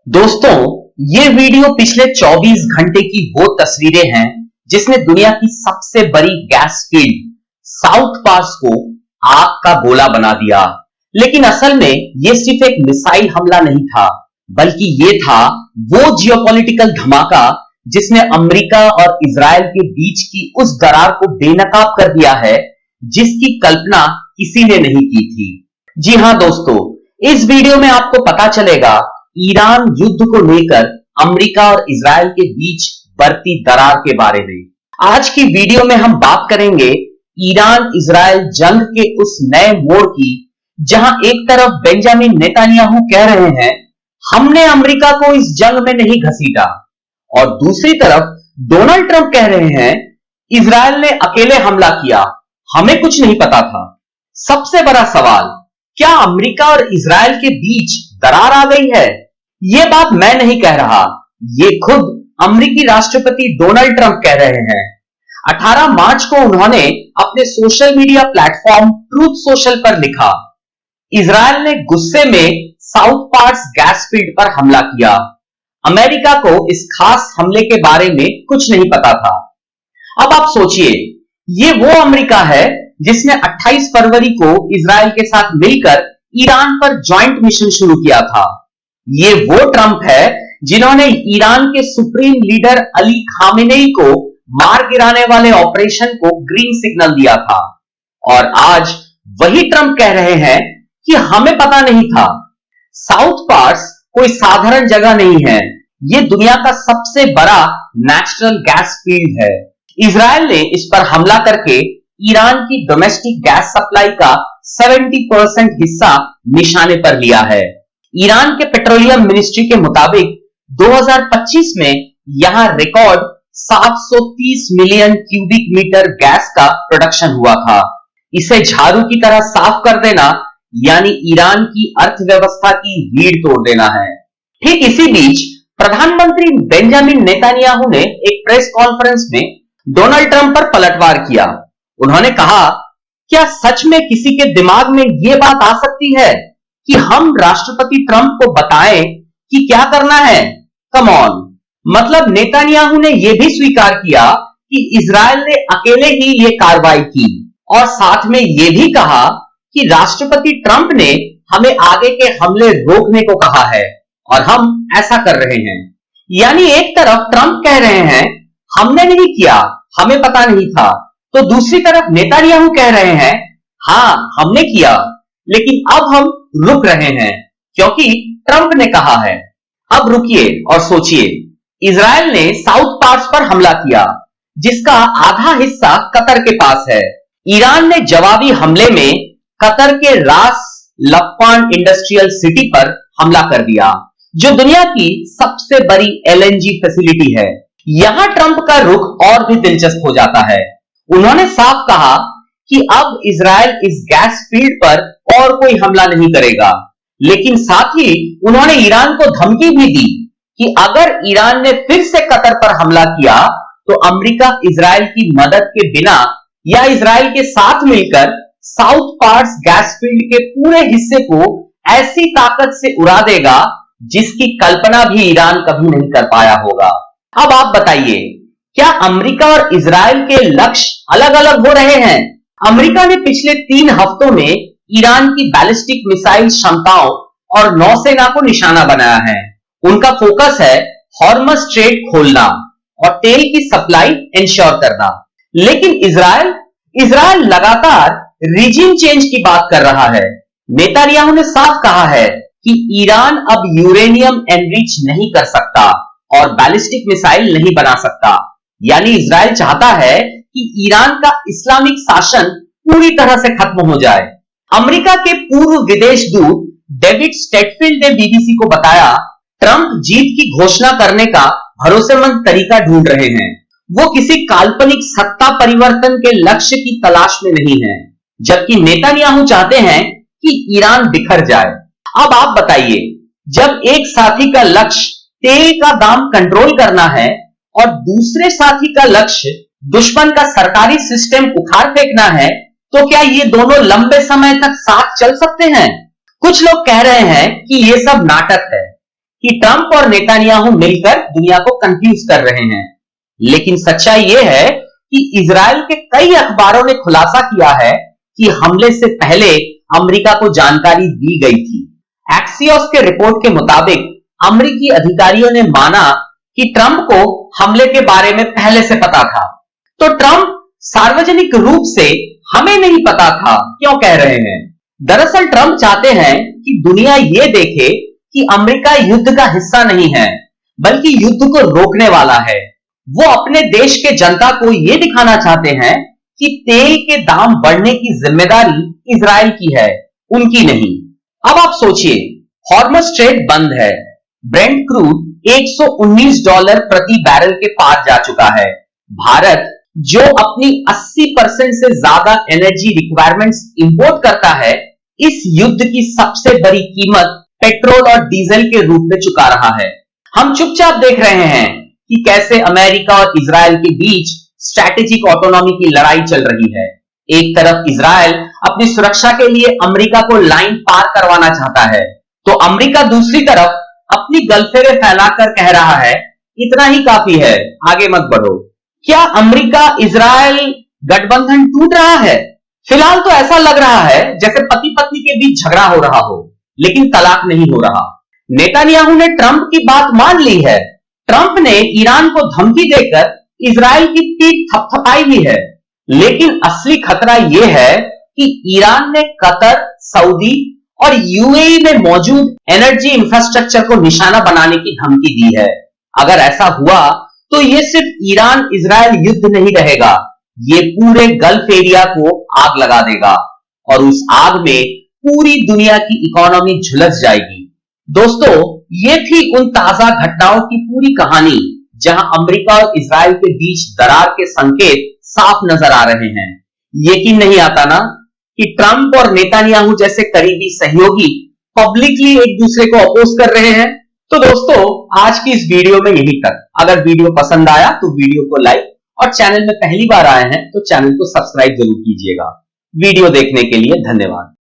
दोस्तों, ये वीडियो पिछले 24 घंटे की वो तस्वीरें हैं जिसने दुनिया की सबसे बड़ी गैस फील्ड साउथ पास को आग का गोला बना दिया। लेकिन असल में ये सिर्फ एक मिसाइल हमला नहीं था, बल्कि ये था वो जियोपॉलिटिकल धमाका जिसने अमेरिका और इजराइल के बीच की उस दरार को बेनकाब कर दिया है जिसकी कल्पना किसी ने नहीं की थी। जी हां दोस्तों, इस वीडियो में आपको पता चलेगा ईरान युद्ध को लेकर अमेरिका और इजराइल के बीच बढ़ती दरार के बारे में। आज की वीडियो में हम बात करेंगे ईरान इजराइल जंग के उस नए मोड़ की, जहां एक तरफ बेंजामिन नेतन्याहू कह रहे हैं हमने अमेरिका को इस जंग में नहीं घसीटा, और दूसरी तरफ डोनाल्ड ट्रंप कह रहे हैं इजराइल ने अकेले हमला किया, हमें कुछ नहीं पता था। सबसे बड़ा सवाल, क्या अमेरिका और इजराइल के बीच दरार आ गई है? यह बात मैं नहीं कह रहा, ये खुद अमेरिकी राष्ट्रपति डोनाल्ड ट्रंप कह रहे हैं। 18 मार्च को उन्होंने अपने social media platform truth social पर लिखा, इजराइल ने गुस्से में साउथ पार्स गैस फील्ड पर हमला किया। अमेरिका को इस खास हमले के बारे में कुछ नहीं पता था। अब आप सोचिए, ये वो अमेरिका है जिसने 28 फरवरी को इजराइल के साथ मिलकर ईरान पर ज्वाइंट मिशन शुरू किया था। ये वो ट्रंप है जिन्होंने ईरान के सुप्रीम लीडर अली खामेनेई को मार गिराने वाले ऑपरेशन को ग्रीन सिग्नल दिया था, और आज वही ट्रंप कह रहे हैं कि हमें पता नहीं था। साउथ पार्स कोई साधारण जगह नहीं है, ये दुनिया का सबसे बड़ा नेचुरल गैस फील्ड है। इजराइल ने इस पर हमला करके ईरान की डोमेस्टिक गैस सप्लाई का 70% हिस्सा निशाने पर लिया है। ईरान के पेट्रोलियम मिनिस्ट्री के मुताबिक 2025 में यहां record 730 million cubic metre gas का प्रोडक्शन हुआ था। इसे झाड़ू की तरह साफ कर देना यानी ईरान की अर्थव्यवस्था की रीढ़ तोड़ देना है। ठीक इसी बीच प्रधानमंत्री बेंजामिन नेतन्याहू ने एक प्रेस कॉन्फ्रेंस में डोनाल्ड ट्रंप पर पलटवार किया। उन्होंने कहा, क्या सच में किसी के दिमाग में यह बात आ सकती है कि हम राष्ट्रपति ट्रंप को बताएं कि क्या करना है? Come on. मतलब नेतन्याहू ने यह भी स्वीकार किया कि इजराइल ने अकेले ही यह कार्रवाई की, और साथ में यह भी कहा कि राष्ट्रपति ट्रंप ने हमें आगे के हमले रोकने को कहा है और हम ऐसा कर रहे हैं। यानी एक तरफ ट्रंप कह रहे हैं हमने नहीं किया, हमें पता नहीं था, तो दूसरी तरफ नेतन्याहू कह रहे हैं हां हमने किया, लेकिन अब हम रुक रहे हैं क्योंकि ट्रंप ने कहा है। अब रुकिए और सोचिए, इजराइल ने साउथ पार्स पर हमला किया जिसका आधा हिस्सा कतर के पास है। ईरान ने जवाबी हमले में कतर के रास लफ्फान इंडस्ट्रियल सिटी पर हमला कर दिया, जो दुनिया की सबसे बड़ी एलएनजी फैसिलिटी है। यहां ट्रंप का रुख और भी दिलचस्प हो जाता है। उन्होंने साफ कहा कि अब इजराइल इस गैस फील्ड पर और कोई हमला नहीं करेगा, लेकिन साथ ही उन्होंने ईरान को धमकी भी दी कि अगर ईरान ने फिर से कतर पर हमला किया तो अमेरिका इजराइल की मदद के बिना या इजराइल के साथ मिलकर साउथ पार्स गैस फील्ड के पूरे हिस्से को ऐसी ताकत से उड़ा देगा जिसकी कल्पना भी ईरान कभी नहीं कर पाया होगा। अब आप बताइए, क्या अमेरिका और इजराइल के लक्ष्य अलग अलग हो रहे हैं? अमेरिका ने पिछले 3 हफ्तों में ईरान की बैलिस्टिक मिसाइल क्षमताओं और नौसेना को निशाना बनाया है। उनका फोकस है हॉर्मज स्ट्रेट खोलना और तेल की सप्लाई इंश्योर करना। लेकिन इजराइल लगातार रिजिम चेंज की बात कर रहा है। नेतन्याहू ने साफ कहा है कि ईरान अब यूरेनियम एनरिच नहीं कर सकता और बैलिस्टिक मिसाइल नहीं बना सकता। यानी इजराइल चाहता है कि ईरान का इस्लामिक शासन पूरी तरह से खत्म हो जाए। अमेरिका के पूर्व विदेश दूत डेविड स्टेटफील्ड ने बीबीसी को बताया, ट्रंप जीत की घोषणा करने का भरोसेमंद तरीका ढूंढ रहे हैं। वो किसी काल्पनिक सत्ता परिवर्तन के लक्ष्य की तलाश में नहीं है, जबकि नेतन्याहू चाहते हैं कि ईरान बिखर जाए। अब आप बताइए, जब एक साथी का लक्ष्य तेल का दाम कंट्रोल करना है और दूसरे साथी का लक्ष्य दुश्मन का सरकारी सिस्टम उखाड़ फेंकना है, तो क्या ये दोनों लंबे समय तक साथ चल सकते हैं? कुछ लोग कह रहे हैं कि ये सब नाटक है, कि ट्रंप और नेतान्याहू मिलकर दुनिया को कंफ्यूज कर रहे हैं। लेकिन सच्चाई यह है कि इजराइल के कई अखबारों ने खुलासा किया है कि हमले से पहले अमेरिका को जानकारी दी गई थी। एक्सियोस के रिपोर्ट के मुताबिक अमेरिकी अधिकारियों ने माना कि ट्रंप को हमले के बारे में पहले से पता था। तो ट्रंप सार्वजनिक रूप से हमें नहीं पता था क्यों कह रहे हैं? दरअसल ट्रंप चाहते हैं कि दुनिया यह देखे कि अमेरिका युद्ध का हिस्सा नहीं है, बल्कि युद्ध को रोकने वाला है। वो अपने देश के जनता को यह दिखाना चाहते हैं कि तेल के दाम बढ़ने की जिम्मेदारी इजराइल की है, उनकी नहीं। अब आप सोचिए, हॉर्मज स्ट्रेट बंद है, ब्रेंट क्रूड $119 प्रति बैरल के पार जा चुका है। भारत जो अपनी 80% से ज्यादा एनर्जी रिक्वायरमेंट्स इंपोर्ट करता है, इस युद्ध की सबसे बड़ी कीमत पेट्रोल और डीजल के रूप में चुका रहा है। हम चुपचाप देख रहे हैं कि कैसे अमेरिका और इजराइल के बीच स्ट्रैटेजिक ऑटोनॉमी की लड़ाई चल रही है। एक तरफ इजराइल अपनी सुरक्षा के लिए अमेरिका को लाइन पार करवाना चाहता है, तो अमेरिका दूसरी तरफ अपनी गलफेरे फैलाकर कह रहा है, इतना ही काफी है, आगे मत बढ़ो। क्या अमेरिका इजराइल गठबंधन टूट रहा है? फिलहाल तो ऐसा लग रहा है जैसे पति पत्नी के बीच झगड़ा हो रहा हो, लेकिन तलाक नहीं हो रहा। नेतान्याहू ने ट्रंप की बात मान ली है। ट्रंप ने ईरान को धमकी देकर इजराइल की पीठ थपथपाई भी है। लेकिन असली खतरा यह है कि ईरान ने कतर, सऊदी और यूएई में मौजूद एनर्जी इंफ्रास्ट्रक्चर को निशाना बनाने की धमकी दी है। अगर ऐसा हुआ तो यह सिर्फ ईरान इजराइल युद्ध नहीं रहेगा, ये पूरे गल्फ एरिया को आग लगा देगा और उस आग में पूरी दुनिया की इकोनॉमी झुलस जाएगी। दोस्तों, ये थी उन ताजा घटनाओं की पूरी कहानी जहां अमेरिका और इजराइल के बीच दरार के संकेत साफ नजर आ रहे हैं। यकीन नहीं आता ना कि ट्रंप और नेतान्याहू जैसे करीबी सहयोगी पब्लिकली एक दूसरे को अपोज कर रहे हैं। तो दोस्तों, आज की इस वीडियो में यही तक। अगर वीडियो पसंद आया तो वीडियो को लाइक और चैनल में पहली बार आए हैं तो चैनल को सब्सक्राइब जरूर कीजिएगा। वीडियो देखने के लिए धन्यवाद।